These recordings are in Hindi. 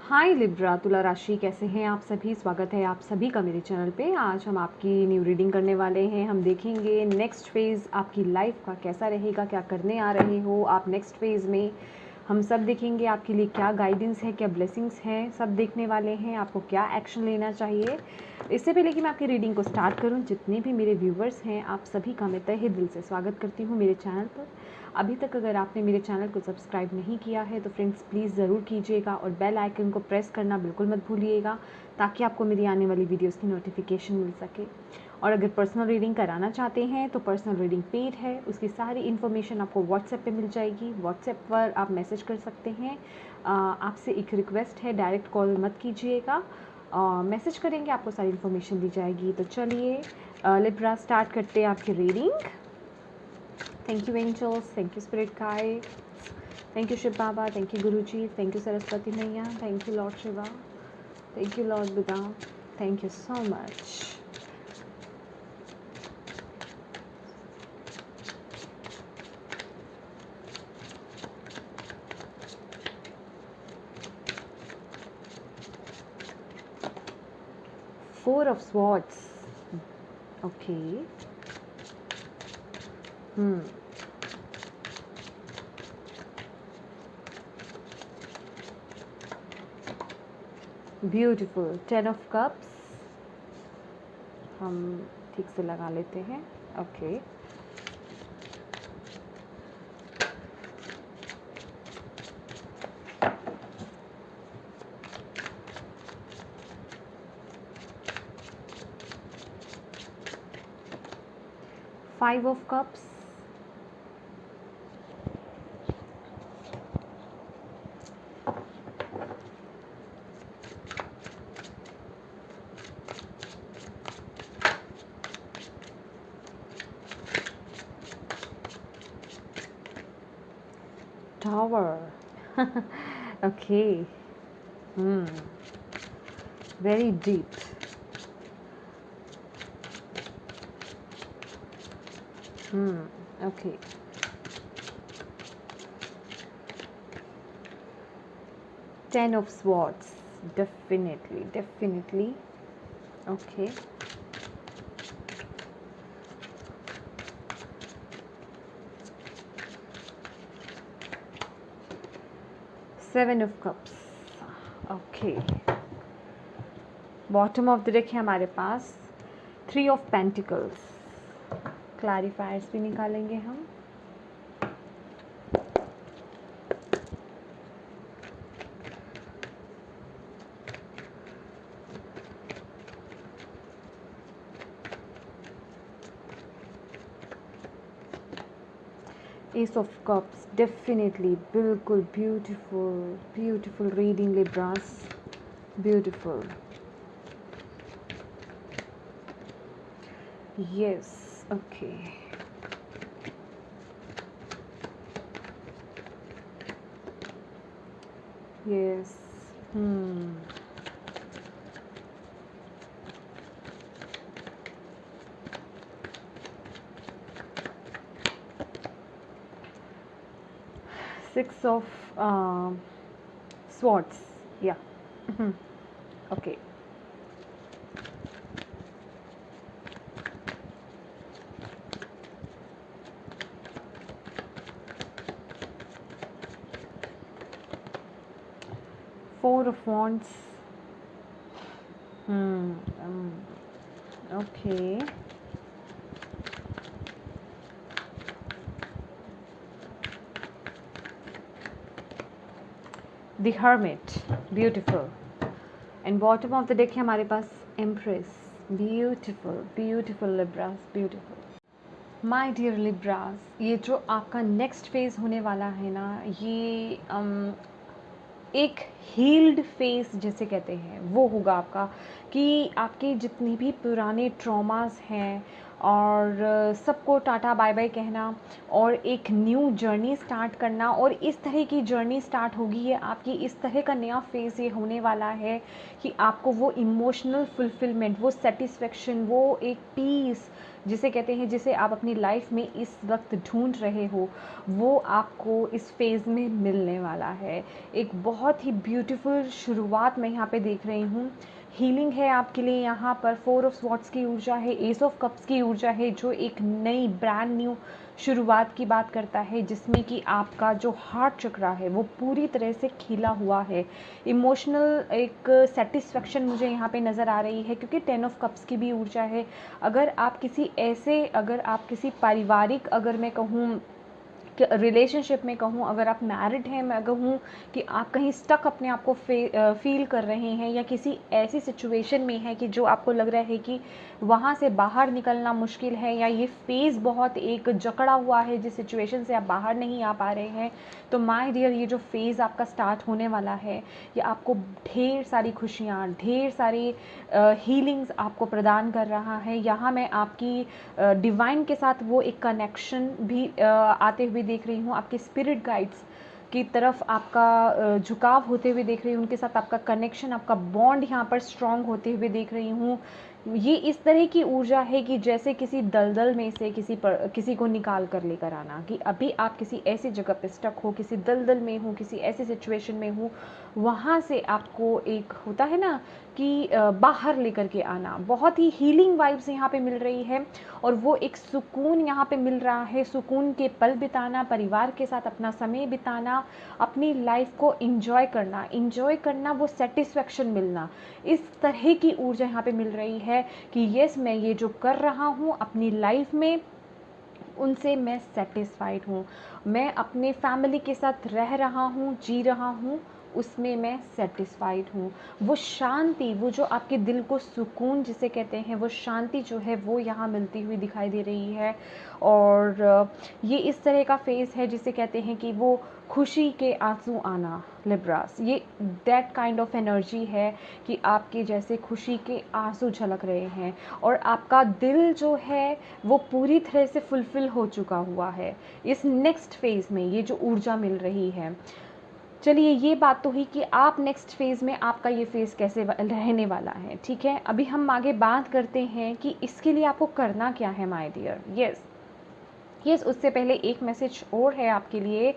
हाय लिब्रा, तुला राशि कैसे हैं आप सभी। स्वागत है आप सभी का मेरे चैनल पे। आज हम आपकी न्यू रीडिंग करने वाले हैं। हम देखेंगे नेक्स्ट फेज़ आपकी लाइफ का कैसा रहेगा, क्या करने आ रहे हो आप नेक्स्ट फेज़ में। हम सब देखेंगे आपके लिए क्या गाइडेंस है, क्या ब्लेसिंग्स हैं, सब देखने वाले हैं। आपको क्या एक्शन लेना चाहिए। इससे पहले कि मैं आपकी रीडिंग को स्टार्ट करूं, जितने भी मेरे व्यूवर्स हैं आप सभी का मैं तहे दिल से स्वागत करती हूं मेरे चैनल पर। अभी तक अगर आपने मेरे चैनल को सब्सक्राइब नहीं किया है तो फ्रेंड्स प्लीज़ ज़रूर कीजिएगा और बेल आइकन को प्रेस करना बिल्कुल मत भूलिएगा, ताकि आपको मेरी आने वाली वीडियोस की नोटिफिकेशन मिल सके। और अगर पर्सनल रीडिंग कराना चाहते हैं तो पर्सनल रीडिंग पेड है, उसकी सारी इन्फॉर्मेशन आपको व्हाट्सएप पे मिल जाएगी। व्हाट्सएप पर आप मैसेज कर सकते हैं। आपसे एक रिक्वेस्ट है, डायरेक्ट कॉल मत कीजिएगा, मैसेज करेंगे आपको सारी इन्फॉर्मेशन दी जाएगी। तो चलिए लिब्रा स्टार्ट करते हैं आपकी reading. Thank you angels, thank you spirit guide, thank you Shiv Baba, thank you guru ji, thank you Saraswati मैया, thank you lord Shiva, thank you lord Buddha, thank you so much. Four of Swords. Okay. Beautiful. Ten of Cups. हम ठीक से लगा लेते हैं. Okay. Five of Cups. Tower. Okay. Very deep. Okay. Ten of Swords. Definitely, definitely. Okay. Seven of Cups. Okay. Bottom of the deck है हमारे पास थ्री ऑफ पेंटिकल्स। क्लैरिफायर्स भी निकालेंगे हम। एस ऑफ कप्स, डेफिनेटली, बिल्कुल beautiful, beautiful reading Libras, beautiful. Yes, okay. Yes. Six of Swords. Yeah. Okay. Four of Wands. Okay. The Hermit. Beautiful. And bottom of the deck है हमारे पास Empress. Beautiful, beautiful Libras, beautiful. My dear Libras, ये जो आपका नेक्स्ट फेज़ होने वाला है ना, ये एक हील्ड फेस जैसे कहते हैं वो होगा आपका, कि आपके जितने भी पुराने ट्रॉमास हैं और सबको टाटा बाय बाय कहना और एक न्यू जर्नी स्टार्ट करना। और इस तरह की जर्नी स्टार्ट होगी ये आपकी, इस तरह का नया फेज़ ये होने वाला है कि आपको वो इमोशनल फुलफिलमेंट, वो सेटिस्फेक्शन, वो एक पीस जिसे कहते हैं, जिसे आप अपनी लाइफ में इस वक्त ढूंढ रहे हो, वो आपको इस फेज़ में मिलने वाला है। एक बहुत ही ब्यूटीफुल शुरुआत मैं यहाँ पे देख रही हूँ। हीलिंग है आपके लिए यहाँ पर, 4 ऑफ स्वॉर्ड्स की ऊर्जा है, एस ऑफ कप्स की ऊर्जा है, जो एक नई ब्रांड न्यू शुरुआत की बात करता है, जिसमें कि आपका जो हार्ट चक्रा है वो पूरी तरह से खिला हुआ है। इमोशनल एक सेटिस्फेक्शन मुझे यहाँ पे नज़र आ रही है, क्योंकि 10 ऑफ कप्स की भी ऊर्जा है। अगर आप किसी पारिवारिक, अगर मैं कहूँ रिलेशनशिप में कहूँ, अगर आप मैरिड हैं, मैं कहूँ कि आप कहीं स्टक अपने आप को फील कर रहे हैं, या किसी ऐसी सिचुएशन में हैं कि जो आपको लग रहा है कि वहाँ से बाहर निकलना मुश्किल है, या ये फेज़ बहुत एक जकड़ा हुआ है जिस सिचुएशन से आप बाहर नहीं आ पा रहे हैं, तो माय डियर ये जो फेज़ आपका स्टार्ट होने वाला है ये आपको ढेर सारी खुशियाँ, ढेर सारी हीलिंग्स आपको प्रदान कर रहा है। यहाँ मैं आपकी डिवाइन के साथ वो एक कनेक्शन भी आते हुए देख रही हूँ, आपके स्पिरिट गाइड्स की तरफ आपका झुकाव होते हुए देख रही हूँ, उनके साथ आपका कनेक्शन, आपका बॉन्ड यहाँ पर स्ट्रॉन्ग होते हुए देख रही हूँ। ये इस तरह की ऊर्जा है कि जैसे किसी दलदल में से किसी को निकाल कर लेकर आना, कि अभी आप किसी ऐसी जगह पे स्टक हो, किसी दलदल में हो, किसी ऐसी सिचुएशन में हो, वहाँ से आपको एक होता है ना कि बाहर लेकर के आना। बहुत ही हीलिंग वाइब्स यहाँ पे मिल रही है, और वो एक सुकून यहाँ पे मिल रहा है, सुकून के पल बिताना, परिवार के साथ अपना समय बिताना, अपनी लाइफ को एंजॉय करना, वो सेटिस्फेक्शन मिलना, इस तरह की ऊर्जा यहाँ पे मिल रही है कि यस, मैं ये जो कर रहा हूँ अपनी लाइफ में, उनसे मैं सेटिस्फाइड हूँ। मैं अपने फैमिली के साथ रह रहा हूँ, जी रहा हूँ, उसमें मैं सेटिस्फाइड हूँ। वो शांति, वो जो आपके दिल को सुकून जिसे कहते हैं, वो शांति जो है वो यहाँ मिलती हुई दिखाई दे रही है। और ये इस तरह का फेज़ है जिसे कहते हैं कि वो खुशी के आंसू आना, लिब्रास, ये दैट काइंड ऑफ एनर्जी है कि आपके जैसे खुशी के आंसू झलक रहे हैं, और आपका दिल जो है वो पूरी तरह से फुलफ़िल हो चुका हुआ है इस नेक्स्ट फेज़ में, ये जो ऊर्जा मिल रही है। चलिए, ये बात तो हुई कि आप नेक्स्ट फेज़ में आपका ये फेज़ कैसे रहने वाला है, ठीक है। अभी हम आगे बात करते हैं कि इसके लिए आपको करना क्या है माय डियर। यस, उससे पहले एक मैसेज और है आपके लिए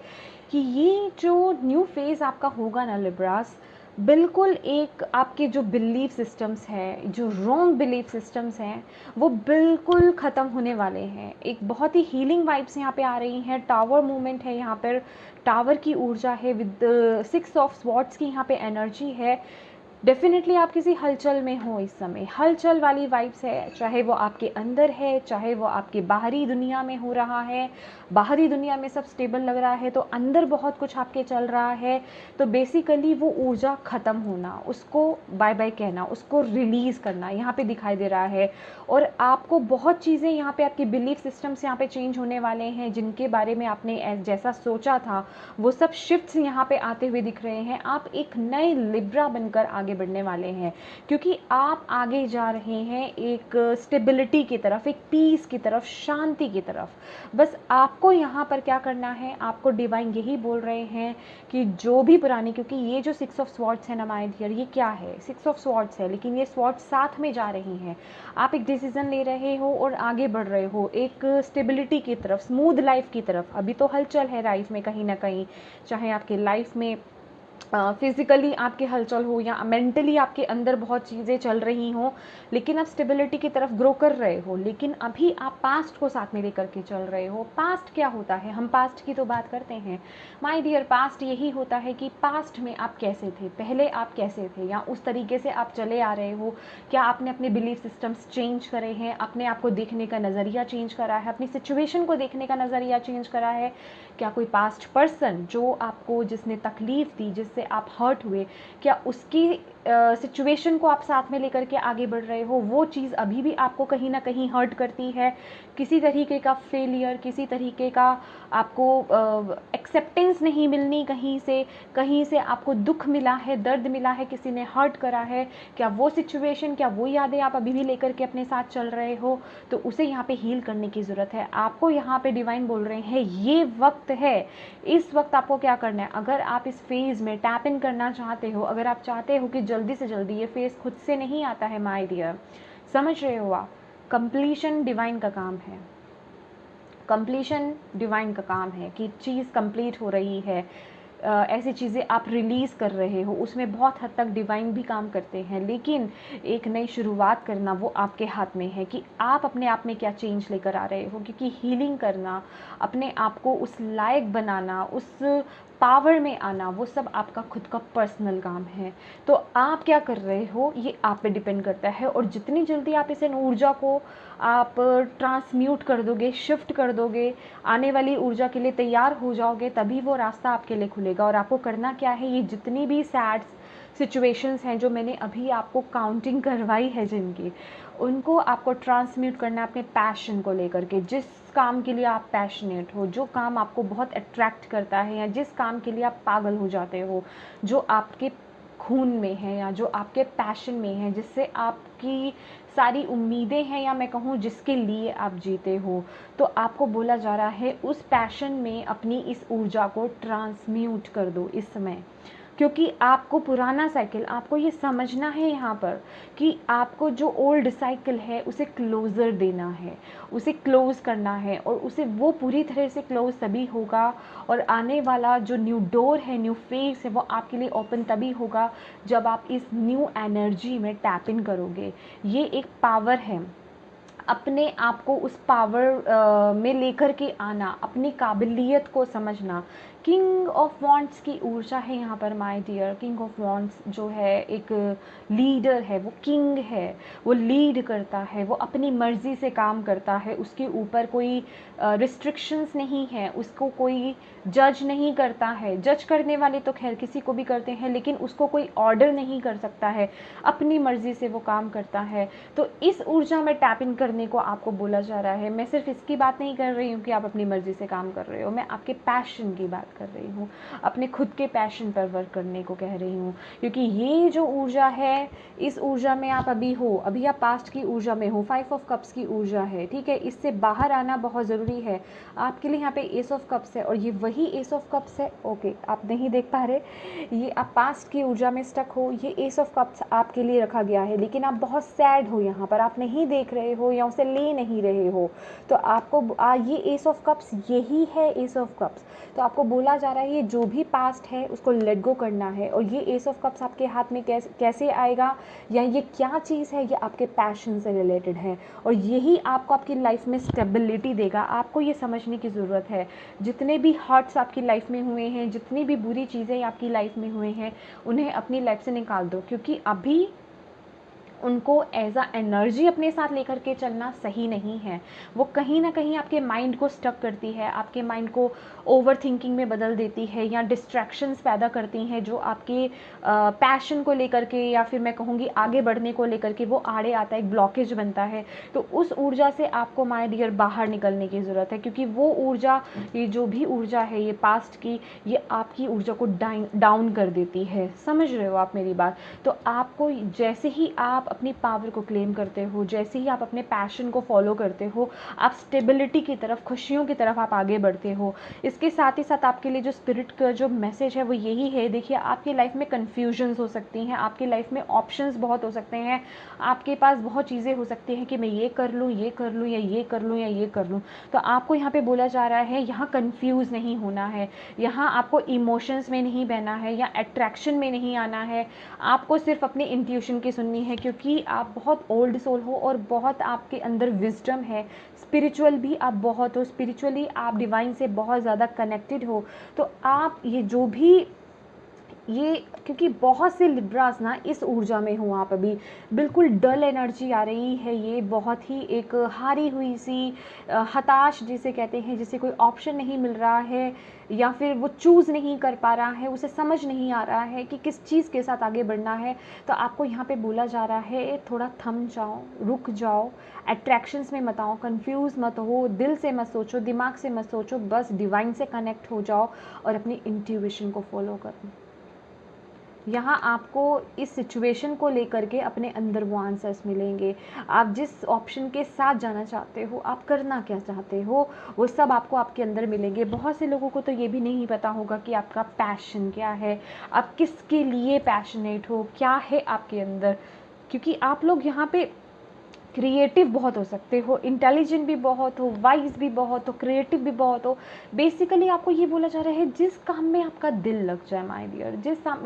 कि ये जो न्यू फेज़ आपका होगा ना लिब्रास, बिल्कुल एक आपके जो बिलीफ सिस्टम्स हैं, जो रॉन्ग बिलीफ सिस्टम्स हैं, वो बिल्कुल ख़त्म होने वाले हैं। एक बहुत ही हीलिंग वाइब्स यहाँ पे आ रही हैं, टावर मूवमेंट है यहाँ पर, टावर की ऊर्जा है, विद 6 ऑफ स्वॉर्ड्स की यहाँ पे एनर्जी है। डेफिनेटली आप किसी हलचल में हो इस समय, हलचल वाली वाइब्स है, चाहे वो आपके अंदर है, चाहे वो आपके बाहरी दुनिया में हो रहा है। बाहरी दुनिया में सब स्टेबल लग रहा है, तो अंदर बहुत कुछ आपके चल रहा है। तो बेसिकली वो ऊर्जा ख़त्म होना, उसको बाय बाय कहना, उसको रिलीज़ करना यहाँ पे दिखाई दे रहा है। और आपको बहुत चीज़ें यहाँ पे, आपके बिलीफ सिस्टम्स यहाँ पे चेंज होने वाले हैं, जिनके बारे में आपने जैसा सोचा था वो सब शिफ्ट्स यहाँ पे आते हुए दिख रहे हैं। आप एक नए लिब्रा बनकर आगे बढ़ने वाले हैं, क्योंकि आप आगे जा रहे हैं एक स्टेबिलिटी की तरफ, एक पीस की तरफ, शांति की तरफ। बस आपको यहाँ पर क्या करना है, आपको डिवाइन यही बोल रहे हैं कि जो भी पुरानी, क्योंकि ये जो 6 ऑफ स्वॉर्ड्स है ना माय डियर, ये क्या है, 6 ऑफ स्वॉर्ड्स है, लेकिन ये स्वॉर्ड्स साथ में जा रही हैं। आप एक डिसीजन ले रहे हो और आगे बढ़ रहे हो एक स्टेबिलिटी की तरफ, स्मूथ लाइफ की तरफ। अभी तो हलचल है लाइफ में कहीं ना कहीं, चाहे आपके लाइफ में फिज़िकली आपके हलचल हो या मेंटली आपके अंदर बहुत चीज़ें चल रही हों, लेकिन आप स्टेबिलिटी की तरफ ग्रो कर रहे हो। लेकिन अभी आप पास्ट को साथ में लेकर के चल रहे हो। पास्ट क्या होता है, हम पास्ट की तो बात करते हैं माय डियर। पास्ट यही होता है कि पास्ट में आप कैसे थे, पहले आप कैसे थे, या उस तरीके से आप चले आ रहे हो। क्या आपने अपने बिलीफ सिस्टम्स चेंज करे हैं, अपने आप को देखने का नज़रिया चेंज करा है, अपनी सिचुएशन को देखने का नज़रिया चेंज करा है? क्या कोई पास्ट पर्सन जो आपको, जिसने तकलीफ़ दी, जिससे आप हर्ट हुए, क्या उसकी सिचुएशन को आप साथ में लेकर के आगे बढ़ रहे हो? वो चीज़ अभी भी आपको कहीं ना कहीं हर्ट करती है? किसी तरीके का फेलियर, किसी तरीके का आपको एक्सेप्टेंस नहीं मिलनी, कहीं से आपको दुख मिला है, दर्द मिला है, किसी ने हर्ट करा है, क्या वो सिचुएशन, क्या वो यादें आप अभी भी लेकर के अपने साथ चल रहे हो? तो उसे यहाँ पे हील करने की ज़रूरत है आपको। यहाँ पे डिवाइन बोल रहे हैं ये वक्त है, इस वक्त आपको क्या करना है? अगर आप इस फेज़ में टैप इन करना चाहते हो, अगर आप चाहते हो कि जल्दी से जल्दी, ये फेज़ खुद से नहीं आता है माय डियर, समझ रहे हो आप? कंप्लीशन डिवाइन का काम है, कंप्लीशन डिवाइन का काम है कि चीज़ कंप्लीट हो रही है। ऐसी चीज़ें आप रिलीज़ कर रहे हो, उसमें बहुत हद तक डिवाइन भी काम करते हैं, लेकिन एक नई शुरुआत करना वो आपके हाथ में है कि आप अपने आप में क्या चेंज लेकर आ रहे हो। क्योंकि हीलिंग करना, अपने आप को उस लायक बनाना, उस पावर में आना, वो सब आपका खुद का पर्सनल काम है। तो आप क्या कर रहे हो ये आप पे डिपेंड करता है, और जितनी जल्दी आप इस ऊर्जा को आप ट्रांसम्यूट कर दोगे, शिफ्ट कर दोगे, आने वाली ऊर्जा के लिए तैयार हो जाओगे, तभी वो रास्ता आपके लिए खुलेगा। और आपको करना क्या है, ये जितनी भी सैड सिचुएशंस हैं जो मैंने अभी आपको काउंटिंग करवाई है जिनकी, उनको आपको ट्रांसम्यूट करना है अपने पैशन को लेकर के। जिस काम के लिए आप पैशनेट हो, जो काम आपको बहुत अट्रैक्ट करता है, या जिस काम के लिए आप पागल हो जाते हो, जो आपके खून में है या जो आपके पैशन में है, जिससे आपकी सारी उम्मीदें हैं, या मैं कहूँ जिसके लिए आप जीते हो, तो आपको बोला जा रहा है उस पैशन में अपनी इस ऊर्जा को ट्रांसम्यूट कर दो इस समय। क्योंकि आपको पुराना साइकिल, आपको ये समझना है यहाँ पर कि आपको जो ओल्ड साइकिल है उसे क्लोज़र देना है, उसे क्लोज़ करना है, और उसे वो पूरी तरह से क्लोज़ तभी होगा, और आने वाला जो न्यू डोर है, न्यू फेस है, वो आपके लिए ओपन तभी होगा जब आप इस न्यू एनर्जी में टैप इन करोगे। ये एक पावर है, अपने आप को उस पावर में लेकर के आना, अपनी काबिलियत को समझना। किंग ऑफ वॉन्ड्स की ऊर्जा है यहाँ पर my dear. King of wands जो है एक लीडर है, वो किंग है, वो लीड करता है, वो अपनी मर्ज़ी से काम करता है, उसके ऊपर कोई रिस्ट्रिक्शंस नहीं है, उसको कोई जज नहीं करता है। जज करने वाले तो खैर किसी को भी करते हैं, लेकिन उसको कोई ऑर्डर नहीं कर सकता है, अपनी मर्ज़ी से वो काम करता है। तो इस ऊर्जा में टैप इन करने को आपको बोला जा रहा है। मैं सिर्फ इसकी बात नहीं कर रही हूँ कि आप अपनी मर्ज़ी से काम कर रहे हो, मैं आपके पैशन की बात कर रही हूँ, अपने खुद के पैशन पर वर्क करने को कह रही हूँ। क्योंकि ये जो ऊर्जा है, इस ऊर्जा में आप अभी हो, अभी आप पास्ट की ऊर्जा में हो, 5 ऑफ कप्स की ऊर्जा है, ठीक है। इससे बाहर आना बहुत ज़रूरी है आपके लिए। यहाँ पे एस ऑफ कप्स है, और ये वही एस ऑफ कप्स है, ओके आप नहीं देख पा रहे, ये आप पास्ट की ऊर्जा में स्टक हो, ये एस ऑफ कप्स आपके लिए रखा गया है, लेकिन आप बहुत सैड हो यहाँ पर, आप नहीं देख रहे हो या उसे ले नहीं रहे हो। तो आपको ये एस ऑफ कप्स यही है, एस ऑफ कप्स। तो आपको बोला जा रहा है ये जो भी पास्ट है उसको लेट गो करना है। और ये एस ऑफ कप्स आपके हाथ में कैसे आएगा, या ये क्या चीज़ है, ये आपके पैशन से रिलेटेड है, और यही आपको आपकी लाइफ में स्टेबिलिटी देगा। आपको ये समझने की ज़रूरत है, जितने भी हर्ट्स आपकी लाइफ में हुए हैं, जितनी भी बुरी चीज़ें आपकी लाइफ में हुए हैं, उन्हें अपनी लाइफ से निकाल दो। क्योंकि अभी उनको एज अ एनर्जी अपने साथ लेकर के चलना सही नहीं है। वो कहीं ना कहीं आपके माइंड को स्टक करती है, आपके माइंड को ओवर थिंकिंग में बदल देती है, या डिस्ट्रैक्शंस पैदा करती हैं जो आपके पैशन को लेकर के, या फिर मैं कहूँगी आगे बढ़ने को लेकर के वो आड़े आता है, एक ब्लॉकेज बनता है। तो उस ऊर्जा से आपको माय डियर बाहर निकलने की ज़रूरत है। क्योंकि वो ऊर्जा, ये जो भी ऊर्जा है ये पास्ट की, ये आपकी ऊर्जा को डाउन कर देती है। समझ रहे हो आप मेरी बात? तो आपको जैसे ही आप अपनी पावर को क्लेम करते हो, जैसे ही आप अपने पैशन को फॉलो करते हो, आप स्टेबिलिटी की तरफ, खुशियों की तरफ आप आगे बढ़ते हो। इसके साथ ही साथ आपके लिए जो स्पिरिट का जो मैसेज है वो यही है, देखिए आपकी लाइफ में कन्फ्यूजन्स हो सकती हैं, आपकी लाइफ में ऑप्शंस बहुत हो सकते हैं, आपके पास बहुत चीज़ें हो सकती हैं कि मैं ये कर लूँ, ये कर लूँ, या ये कर लूँ, या ये कर लूँ। तो आपको यहाँ पे बोला जा रहा है यहाँ कन्फ्यूज़ नहीं होना है, यहाँ आपको इमोशंस में नहीं बहना है, या अट्रैक्शन में नहीं आना है। आपको सिर्फ अपनी इंट्यूशन की सुननी है, क्योंकि आप बहुत ओल्ड सोल हो और बहुत आपके अंदर विजडम है। स्पिरिचुअल भी आप बहुत हो, स्पिरिचुअली आप डिवाइन से बहुत ज़्यादा कनेक्टेड हो। तो आप ये जो भी ये क्योंकि बहुत से लिब्रास ना इस ऊर्जा में हो आप अभी, बिल्कुल डल एनर्जी आ रही है, ये बहुत ही एक हारी हुई सी हताश जिसे कहते हैं, जिसे कोई ऑप्शन नहीं मिल रहा है या फिर वो चूज़ नहीं कर पा रहा है, उसे समझ नहीं आ रहा है कि किस चीज़ के साथ आगे बढ़ना है। तो आपको यहाँ पे बोला जा रहा है थोड़ा थम जाओ, रुक जाओ, अट्रैक्शंस में मत आओ, कन्फ्यूज़ मत हो, दिल से मत सोचो, दिमाग से मत सोचो, बस डिवाइन से कनेक्ट हो जाओ और अपनी इंट्यूइशन को फॉलो करो। यहाँ आपको इस सिचुएशन को लेकर के अपने अंदर वो आंसर्स मिलेंगे। आप जिस ऑप्शन के साथ जाना चाहते हो, आप करना क्या चाहते हो, वो सब आपको आपके अंदर मिलेंगे। बहुत से लोगों को तो ये भी नहीं पता होगा कि आपका पैशन क्या है, आप किसके लिए पैशनेट हो, क्या है आपके अंदर। क्योंकि आप लोग यहाँ पे क्रिएटिव बहुत हो सकते हो, इंटेलिजेंट भी बहुत हो, वाइज भी बहुत हो, क्रिएटिव भी बहुत हो। बेसिकली आपको ये बोला जा रहा है जिस काम में आपका दिल लग जाए माय डियर,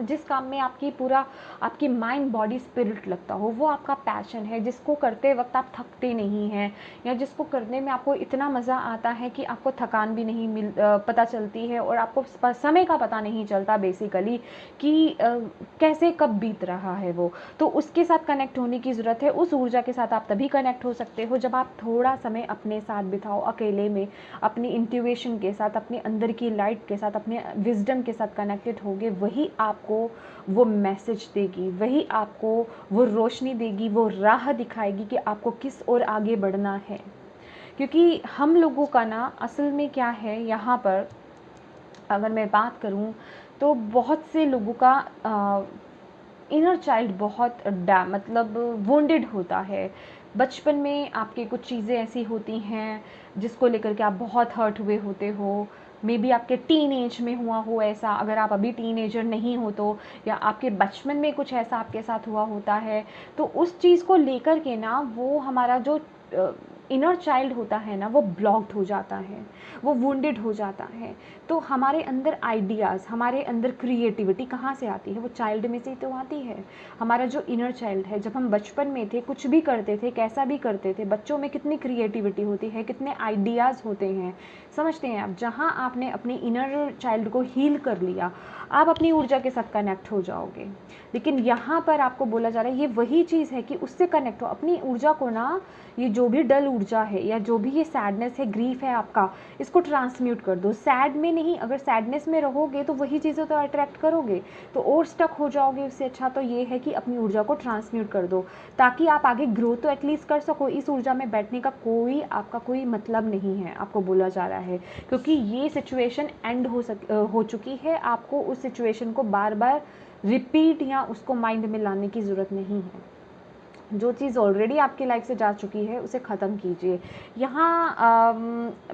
जिस काम में आपकी पूरा आपकी माइंड बॉडी स्पिरिट लगता हो, वो आपका पैशन है, जिसको करते वक्त आप थकते नहीं हैं, या जिसको करने में आपको इतना मज़ा आता है कि आपको थकान भी नहीं पता चलती है और आपको समय का पता नहीं चलता बेसिकली कि कैसे कब बीत रहा है वो। तो उसके साथ कनेक्ट होने की ज़रूरत है। उस ऊर्जा के साथ आप तभी कनेक्ट हो सकते हो जब आप थोड़ा समय अपने साथ बिताओ, अकेले में, अपनी इंट्यूइशन के साथ, अपने अंदर की लाइट के साथ, अपने विजडम के साथ कनेक्टेड होगे। वही आपको वो मैसेज देगी, वही आपको वो रोशनी देगी, वो राह दिखाएगी कि आपको किस ओर आगे बढ़ना है। क्योंकि हम लोगों का ना असल में क्या है, यहाँ पर अगर मैं बात करूँ तो बहुत से लोगों का इनर चाइल्ड बहुत मतलब वुंडेड होता है। बचपन में आपके कुछ चीज़ें ऐसी होती हैं जिसको लेकर के आप बहुत हर्ट हुए होते हो। मे बी आपके टीन एज में हुआ हो ऐसा, अगर आप अभी टीनेजर नहीं हो तो, या आपके बचपन में कुछ ऐसा आपके साथ हुआ होता है। तो उस चीज़ को लेकर के ना वो हमारा जो इनर चाइल्ड होता है ना, वो ब्लॉक्ड हो जाता है, वो वुंडेड हो जाता है। तो हमारे अंदर आइडियाज़, हमारे अंदर क्रिएटिविटी कहाँ से आती है? वो चाइल्ड में से ही तो आती है। हमारा जो इनर चाइल्ड है, जब हम बचपन में थे, कुछ भी करते थे, कैसा भी करते थे, बच्चों में कितनी क्रिएटिविटी होती है, कितने आइडियाज़ होते हैं, समझते हैं आप। जहाँ आपने अपनी इनर चाइल्ड को हील कर लिया, आप अपनी ऊर्जा के साथ कनेक्ट हो जाओगे। लेकिन यहाँ पर आपको बोला जा रहा है ये वही चीज़ है कि उससे कनेक्ट हो, अपनी ऊर्जा को ना, ये जो भी डल ऊर्जा है या जो भी ये सैडनेस है, ग्रीफ है आपका, इसको ट्रांसम्यूट कर दो। सैड में नहीं, अगर सैडनेस में रहोगे तो वही चीज़ें तो अट्रैक्ट करोगे, तो और स्टक हो जाओगे। उससे अच्छा तो ये है कि अपनी ऊर्जा को ट्रांसम्यूट कर दो, ताकि आप आगे ग्रो तो एटलीस्ट कर सको। इस ऊर्जा में बैठने का आपका कोई मतलब नहीं है, आपको बोला जा रहा है, क्योंकि ये सिचुएशन एंड हो चुकी है। आपको उस सिचुएशन को बार बार रिपीट या उसको माइंड में लाने की ज़रूरत नहीं है। जो चीज़ ऑलरेडी आपकी लाइफ से जा चुकी है उसे ख़त्म कीजिए। यहाँ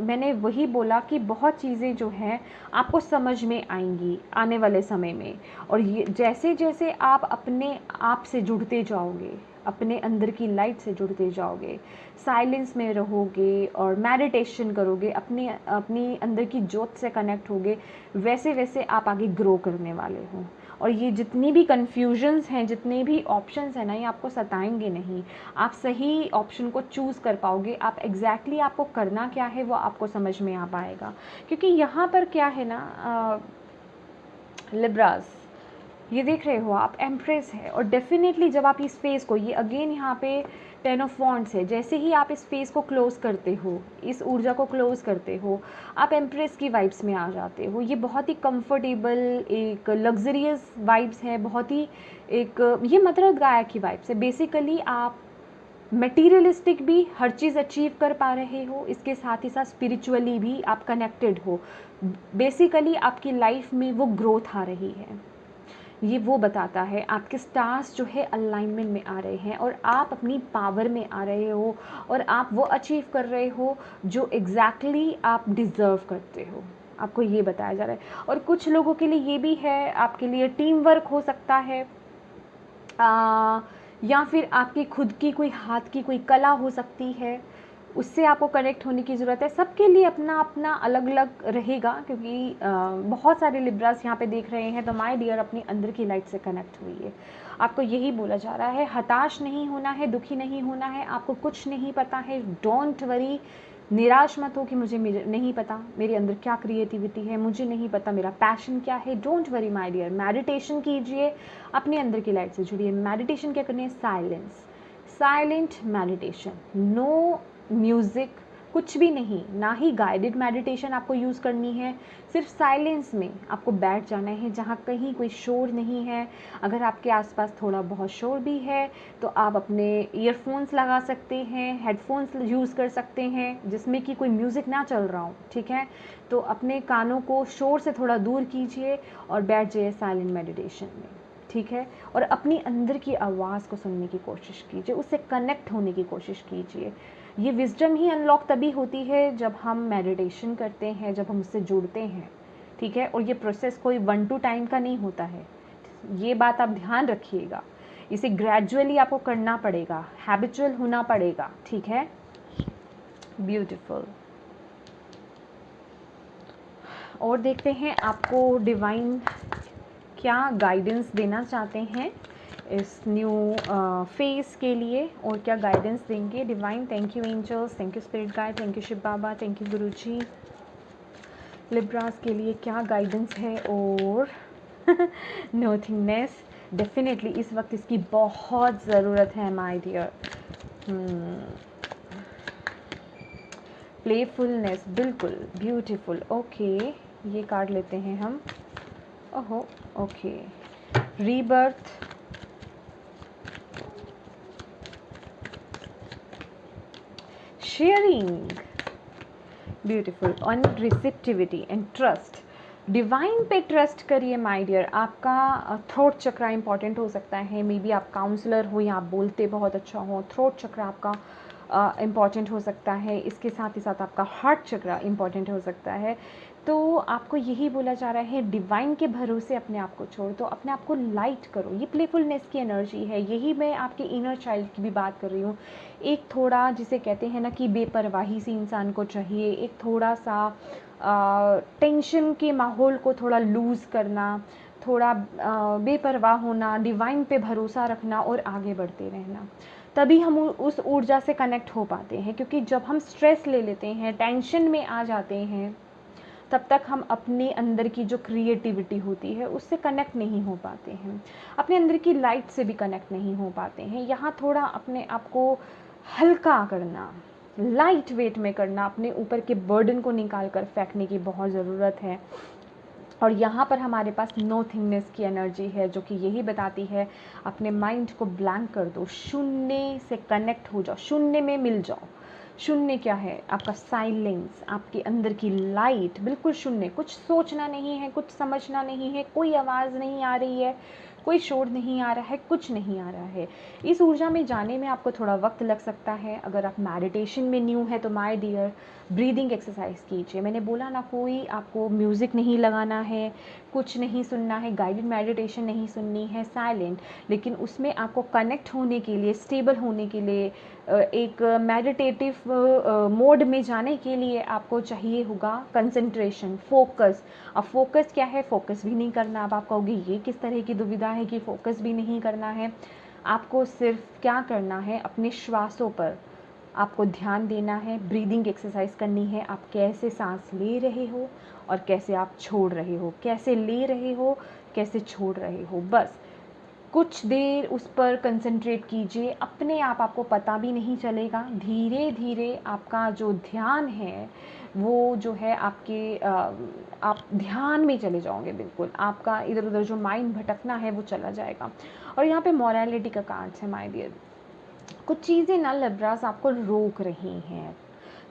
मैंने वही बोला कि बहुत चीज़ें जो हैं आपको समझ में आएंगी आने वाले समय में, और ये जैसे जैसे आप अपने आप से जुड़ते जाओगे, अपने अंदर की लाइट से जुड़ते जाओगे, साइलेंस में रहोगे और मेडिटेशन करोगे, अपनी अंदर की ज्योत से कनेक्ट होगे, वैसे वैसे आप आगे ग्रो करने वाले हो। और ये जितनी भी कन्फ्यूजन्स हैं, जितने भी ऑप्शंस हैं ना, ये आपको सताएंगे नहीं। आप सही ऑप्शन को चूज़ कर पाओगे। आप एग्जैक्टली आपको करना क्या है वो आपको समझ में आ पाएगा। क्योंकि यहाँ पर क्या है ना, लिब्रास, ये देख रहे हो आप, एम्प्रेस है, और डेफिनेटली जब आप इस फेज़ को, ये अगेन यहाँ पे 10 ऑफ वॉन्ड्स है, जैसे ही आप इस फेज़ को क्लोज़ करते हो, इस ऊर्जा को क्लोज़ करते हो, आप एम्प्रेस की वाइब्स में आ जाते हो। ये बहुत ही कंफर्टेबल, एक लग्जरियस वाइब्स है, बहुत ही एक ये मदरद गाया की वाइब्स है। बेसिकली आप मटेरियलिस्टिक भी हर चीज़ अचीव कर पा रहे हो, इसके साथ ही साथ स्पिरिचुअली भी आप कनेक्टेड हो। बेसिकली आपकी लाइफ में वो ग्रोथ आ रही है। ये वो बताता है आपके स्टार्स जो है अलाइनमेंट में आ रहे हैं, और आप अपनी पावर में आ रहे हो, और आप वो अचीव कर रहे हो जो एग्जैक्टली आप डिज़र्व करते हो। आपको ये बताया जा रहा है। और कुछ लोगों के लिए ये भी है, आपके लिए टीम वर्क हो सकता है, या फिर आपकी खुद की कोई हाथ की कोई कला हो सकती है, उससे आपको कनेक्ट होने की ज़रूरत है। सबके लिए अपना अपना अलग अलग रहेगा, क्योंकि बहुत सारे लिब्रास यहाँ पे देख रहे हैं। तो माय डियर, अपनी अंदर की लाइट से कनेक्ट हुई है। आपको यही बोला जा रहा है, हताश नहीं होना है, दुखी नहीं होना है। आपको कुछ नहीं पता है, डोंट वरी, निराश मत हो कि मुझे नहीं पता मेरे अंदर क्या क्रिएटिविटी है, मुझे नहीं पता मेरा पैशन क्या है। Don't worry my dear, meditation कीजिए, अपने अंदर की लाइट से जुड़िए। मेडिटेशन क्या करनी है? Silence, silent meditation, know music, कुछ भी नहीं, ना ही गाइडेड मेडिटेशन आपको यूज़ करनी है। सिर्फ साइलेंस में आपको बैठ जाना है, जहाँ कहीं कोई शोर नहीं है। अगर आपके आसपास थोड़ा बहुत शोर भी है तो आप अपने ईयरफोन्स लगा सकते हैं, हेडफोन्स यूज़ कर सकते हैं जिसमें कि कोई म्यूज़िक ना चल रहा हो, ठीक है। तो अपने कानों को शोर से थोड़ा दूर कीजिए और बैठ जाइए साइलेंट मेडिटेशन में, ठीक है। और अपनी अंदर की आवाज़ को सुनने की कोशिश कीजिए, उससे कनेक्ट होने की कोशिश कीजिए। ये विज़डम ही अनलॉक तभी होती है जब हम मेडिटेशन करते हैं, जब हम उससे जुड़ते हैं, ठीक है। और ये प्रोसेस कोई 1-2 टाइम का नहीं होता है, ये बात आप ध्यान रखिएगा। इसे ग्रेजुअली आपको करना पड़ेगा, हैबिचुअल होना पड़ेगा, ठीक है। ब्यूटीफुल। और देखते हैं आपको डिवाइन क्या गाइडेंस देना चाहते हैं इस न्यू फेस के लिए, और क्या गाइडेंस देंगे divine. Thank you angels, thank you spirit guide, thank you Shiv Baba, thank you Guruji. Libras के लिए क्या गाइडेंस है और नोथिंगनेस, डेफिनेटली इस वक्त इसकी बहुत ज़रूरत है माय डियर। प्लेफुलनेस, बिल्कुल ब्यूटीफुल। ओके, ये कार्ड लेते हैं हम। ओहो, okay, rebirth, sharing, beautiful, on receptivity and trust. Divine पे ट्रस्ट करिए माय डियर। आपका थ्रोट चक्रा इंपॉर्टेंट हो सकता है, मे बी आप काउंसलर हो या आप बोलते बहुत अच्छा हो, थ्रोट चक्रा आपका इम्पॉर्टेंट हो सकता है। इसके साथ ही साथ आपका हार्ट चक्रा इम्पॉर्टेंट हो सकता है। तो आपको यही बोला जा रहा है, डिवाइन के भरोसे अपने आप को छोड़ दो, अपने आप को लाइट करो। ये प्लेफुलनेस की एनर्जी है, यही मैं आपके इनर चाइल्ड की भी बात कर रही हूँ। एक थोड़ा जिसे कहते हैं ना कि बेपरवाही सी इंसान को चाहिए, एक थोड़ा सा टेंशन के माहौल को थोड़ा लूज़ करना, थोड़ा बेपरवाह होना, डिवाइन पे भरोसा रखना और आगे बढ़ते रहना। तभी हम उस ऊर्जा से कनेक्ट हो पाते हैं, क्योंकि जब हम स्ट्रेस ले लेते हैं, टेंशन में आ जाते हैं, तब तक हम अपने अंदर की जो क्रिएटिविटी होती है उससे कनेक्ट नहीं हो पाते हैं, अपने अंदर की लाइट से भी कनेक्ट नहीं हो पाते हैं। यहाँ थोड़ा अपने आप को हल्का करना, लाइट वेट में करना, अपने ऊपर के बर्डन को निकाल कर फेंकने की बहुत ज़रूरत है। और यहाँ पर हमारे पास नोथिंगनेस की एनर्जी है, जो कि यही बताती है अपने माइंड को ब्लैंक कर दो, शून्य से कनेक्ट हो जाओ, शून्य में मिल जाओ। शून्य क्या है? आपका साइलेंस, आपके अंदर की लाइट, बिल्कुल शून्य। कुछ सोचना नहीं है, कुछ समझना नहीं है, कोई आवाज़ नहीं आ रही है, कोई शोर नहीं आ रहा है, कुछ नहीं आ रहा है। इस ऊर्जा में जाने में आपको थोड़ा वक्त लग सकता है। अगर आप मेडिटेशन में न्यू है तो माय डियर ब्रीदिंग एक्सरसाइज कीजिए। मैंने बोला ना, कोई आपको म्यूज़िक नहीं लगाना है, कुछ नहीं सुनना है, गाइडेड मेडिटेशन नहीं सुननी है, साइलेंट। लेकिन उसमें आपको कनेक्ट होने के लिए, स्टेबल होने के लिए, एक मेडिटेटिव मोड में जाने के लिए आपको चाहिए होगा कंसंट्रेशन, फोकस। अब फोकस क्या है? फोकस भी नहीं करना। अब आप कहोगे ये किस तरह की दुविधा है कि फोकस भी नहीं करना है। आपको सिर्फ क्या करना है, अपने श्वासों पर आपको ध्यान देना है, ब्रीदिंग एक्सरसाइज करनी है। आप कैसे सांस ले रहे हो और कैसे आप छोड़ रहे हो, कैसे ले रहे हो, कैसे छोड़ रहे हो, बस कुछ देर उस पर कंसंट्रेट कीजिए। अपने आप आपको पता भी नहीं चलेगा, धीरे धीरे आपका जो ध्यान है वो जो है आपके आप ध्यान में चले जाओगे। बिल्कुल आपका इधर उधर जो माइंड भटकना है वो चला जाएगा। और यहाँ पे मॉरलिटी का कार्ड्स है माय डियर। कुछ चीज़ें ना लिब्रास आपको रोक रही हैं,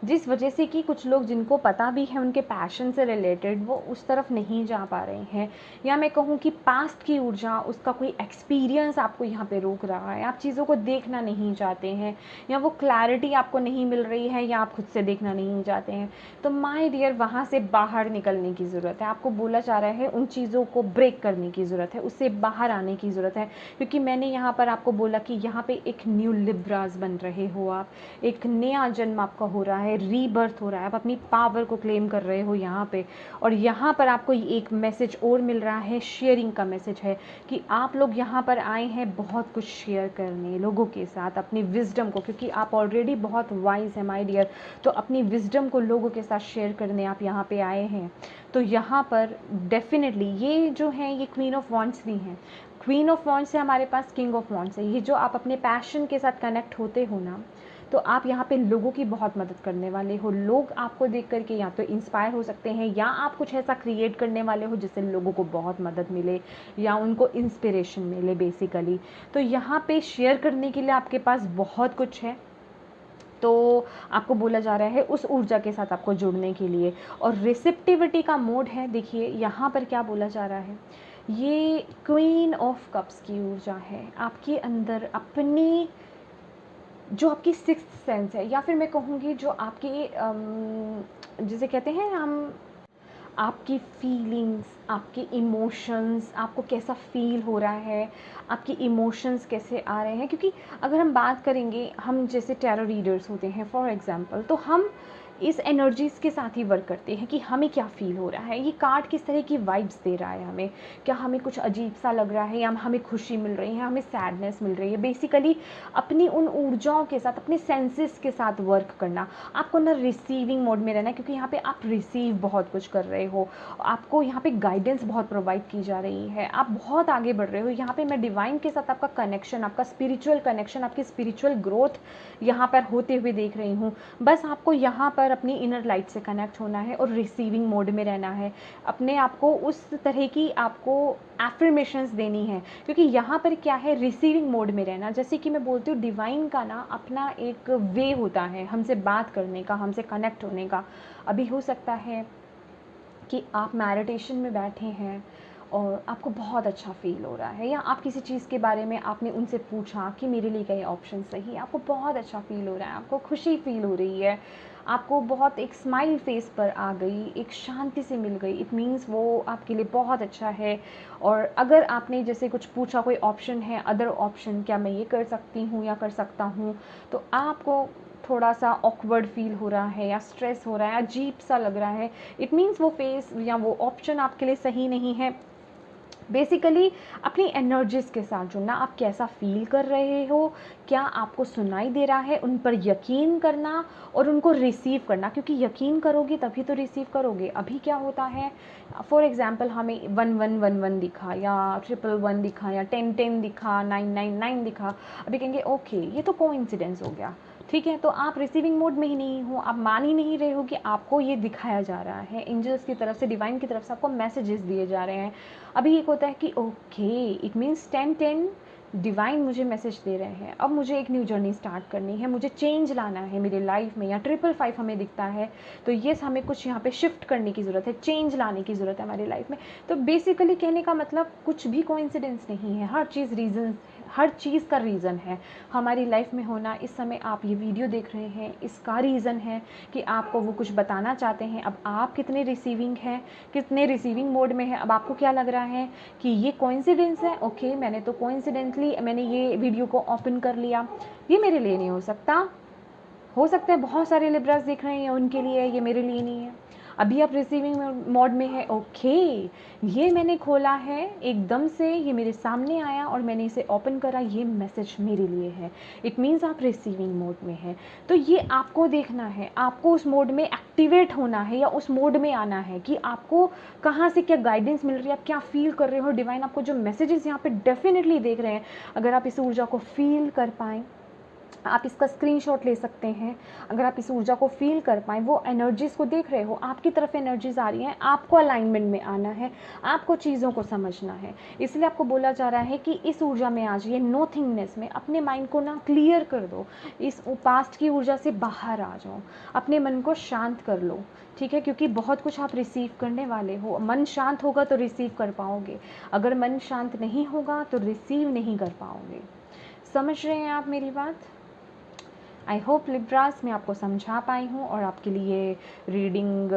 जिस वजह से कि कुछ लोग जिनको पता भी है उनके पैशन से रिलेटेड, वो उस तरफ नहीं जा पा रहे हैं। या मैं कहूँ कि पास्ट की ऊर्जा, उसका कोई एक्सपीरियंस आपको यहाँ पे रोक रहा है। आप चीज़ों को देखना नहीं चाहते हैं, या वो क्लैरिटी आपको नहीं मिल रही है, या आप खुद से देखना नहीं चाहते हैं। तो माय डियर वहाँ से बाहर निकलने की ज़रूरत है। आपको बोला जा रहा है उन चीज़ों को ब्रेक करने की ज़रूरत है, उससे बाहर आने की ज़रूरत है। क्योंकि मैंने यहाँ पर आपको बोला कि यहाँ पर एक न्यू लिब्रास बन रहे हो आप, एक नया जन्म आपका हो रहा है। है, रीबर्थ हो रहा है, आप अपनी पावर को क्लेम कर रहे हो यहाँ पे। और यहाँ पर आपको एक मैसेज और मिल रहा है, शेयरिंग का मैसेज है कि आप लोग यहाँ पर आए हैं बहुत कुछ शेयर करने लोगों के साथ, अपनी विजडम को, क्योंकि आप ऑलरेडी बहुत वाइज हैं माय डियर, तो अपनी विजडम को लोगों के साथ शेयर करने आप यहाँ पे आए हैं। तो यहाँ पर डेफिनेटली ये जो हैं ये क्वीन ऑफ वॉन्ड्स भी हैं। क्वीन ऑफ वॉन्ड्स से हमारे पास किंग ऑफ वॉन्ड्स है। ये जो आप अपने पैशन के साथ कनेक्ट होते हो ना, तो आप यहाँ पे लोगों की बहुत मदद करने वाले हो। लोग आपको देख करके या तो इंस्पायर हो सकते हैं, या आप कुछ ऐसा क्रिएट करने वाले हो जिससे लोगों को बहुत मदद मिले या उनको इंस्पिरेशन मिले बेसिकली। तो यहाँ पे शेयर करने के लिए आपके पास बहुत कुछ है, तो आपको बोला जा रहा है उस ऊर्जा के साथ आपको जुड़ने के लिए। और रिसेप्टिविटी का मोड है, देखिए यहाँ पर क्या बोला जा रहा है, ये क्वीन ऑफ कप्स की ऊर्जा है। आपके अंदर अपनी जो आपकी सिक्स्थ सेंस है, या फिर मैं कहूँगी जो आपकी जिसे कहते हैं हम, आपकी फीलिंग्स, आपके इमोशंस, आपको कैसा फ़ील हो रहा है, आपके इमोशंस कैसे आ रहे हैं। क्योंकि अगर हम बात करेंगे, हम जैसे टैरो रीडर्स होते हैं फॉर एग्ज़ाम्पल, तो हम इस एनर्जीज़ के साथ ही वर्क करते हैं कि हमें क्या फ़ील हो रहा है, ये कार्ड किस तरह की वाइब्स दे रहा है हमें, क्या हमें कुछ अजीब सा लग रहा है, या हमें खुशी मिल रही है, हमें सैडनेस मिल रही है। बेसिकली अपनी उन ऊर्जाओं के साथ, अपने सेंसेस के साथ वर्क करना। आपको ना रिसीविंग मोड में रहना है, क्योंकि यहाँ पे आप रिसीव बहुत कुछ कर रहे हो, आपको यहाँ पे गाइडेंस बहुत प्रोवाइड की जा रही है, आप बहुत आगे बढ़ रहे हो। यहाँ पे मैं डिवाइन के साथ आपका कनेक्शन, आपका स्पिरिचुअल कनेक्शन, आपकी स्पिरिचुअल ग्रोथ यहाँ पर होते हुए देख रही हूँ। बस आपको यहाँ पर अपनी इनर लाइट से कनेक्ट होना है और रिसीविंग मोड में रहना है। अपने आप को उस तरह की आपको एफर्मेशंस देनी है, क्योंकि यहाँ पर क्या है, रिसीविंग मोड में रहना। जैसे कि मैं बोलती हूँ, डिवाइन का ना अपना एक वे होता है हमसे बात करने का, हमसे कनेक्ट होने का। अभी हो सकता है कि आप मेडिटेशन में बैठे हैं और आपको बहुत अच्छा फ़ील हो रहा है, या आप किसी चीज़ के बारे में आपने उनसे पूछा कि मेरे लिए क्या ये ऑप्शन सही है, आपको बहुत अच्छा फ़ील हो रहा है, आपको खुशी फ़ील हो रही है, आपको बहुत एक स्माइल फेस पर आ गई, एक शांति से मिल गई। इट मीन्स वो आपके लिए बहुत अच्छा है। और अगर आपने जैसे कुछ पूछा, कोई ऑप्शन है, अदर ऑप्शन, क्या मैं ये कर सकती हूँ या कर सकता हूँ, तो आपको थोड़ा सा ऑकवर्ड फील हो रहा है या स्ट्रेस हो रहा है, अजीब सा लग रहा है, इट मीन्स वो फेस या वो ऑप्शन आपके लिए सही नहीं है। बेसिकली अपनी एनर्जीज़ के साथ जुड़ना, आप कैसा फ़ील कर रहे हो, क्या आपको सुनाई दे रहा है, उन पर यकीन करना और उनको रिसीव करना, क्योंकि यकीन करोगे तभी तो रिसीव करोगे। अभी क्या होता है, फॉर एग्ज़ाम्पल हमें 1111 दिखा, या 111 दिखा, या 1010 दिखा, 999 दिखा, अभी कहेंगे ओके ये तो कोइंसिडेंस हो गया, ठीक है। तो आप रिसीविंग मोड में ही नहीं हो, आप मान ही नहीं रहे हो कि आपको ये दिखाया जा रहा है, एंजल्स की तरफ से, डिवाइन की तरफ से आपको मैसेजेस दिए जा रहे हैं। अभी एक होता है कि ओके इट मीन्स 1010 डिवाइन मुझे मैसेज दे रहे हैं, अब मुझे एक न्यू जर्नी स्टार्ट करनी है, मुझे चेंज लाना है मेरे लाइफ में। या 555 हमें दिखता है, तो येस हमें कुछ यहाँ पे शिफ्ट करने की ज़रूरत है, चेंज लाने की ज़रूरत है हमारी लाइफ में। तो बेसिकली कहने का मतलब कुछ भी कोइंसिडेंस नहीं है, हर चीज़ रीज़न, हर चीज़ का रीज़न है हमारी लाइफ में होना। इस समय आप ये वीडियो देख रहे हैं, इसका रीज़न है कि आपको वो कुछ बताना चाहते हैं। अब आप कितने रिसीविंग हैं, कितने रिसीविंग मोड में है, अब आपको क्या लग रहा है कि ये कोइंसिडेंस है, ओके मैंने तो कोइंसिडेंटली मैंने ये वीडियो को ओपन कर लिया, ये मेरे लिए नहीं हो सकता है बहुत सारे लिब्रास देख रहे हैं उनके लिए, ये मेरे लिए नहीं है। अभी आप रिसीविंग मोड में है, ओके ये मैंने खोला है, एकदम से ये मेरे सामने आया और मैंने इसे ओपन करा, ये मैसेज मेरे लिए है। इट मीन्स आप रिसीविंग मोड में है। तो ये आपको देखना है, आपको उस मोड में एक्टिवेट होना है या उस मोड में आना है कि आपको कहाँ से क्या गाइडेंस मिल रही है, आप क्या फील कर रहे हो। डिवाइन आपको जो मैसेजेस यहाँ पे डेफिनेटली देख रहे हैं, अगर आप इस ऊर्जा को फील कर पाएँ, आप इसका स्क्रीनशॉट ले सकते हैं। अगर आप इस ऊर्जा को फील कर पाएँ, वो एनर्जीज़ को देख रहे हो, आपकी तरफ एनर्जीज़ आ रही हैं, आपको अलाइनमेंट में आना है, आपको चीज़ों को समझना है। इसलिए आपको बोला जा रहा है कि इस ऊर्जा में आ जाइए, नोथिंगनेस में अपने माइंड को ना क्लियर कर दो, इस पास्ट की ऊर्जा से बाहर आ जाओ, अपने मन को शांत कर लो, ठीक है। क्योंकि बहुत कुछ आप रिसीव करने वाले हो। मन शांत होगा तो रिसीव कर पाओगे, अगर मन शांत नहीं होगा तो रिसीव नहीं कर पाओगे। समझ रहे हैं आप मेरी बात? आई होप लिब्रास मैं आपको समझा पाई हूँ और आपके लिए रीडिंग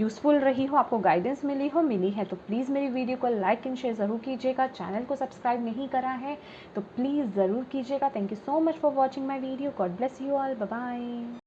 यूज़फुल रही हो, आपको गाइडेंस मिली है तो प्लीज़ मेरी वीडियो को लाइक एंड शेयर ज़रूर कीजिएगा। चैनल को सब्सक्राइब नहीं करा है तो प्लीज़ ज़रूर कीजिएगा। Thank you so much for watching my video. God bless you all. Bye bye.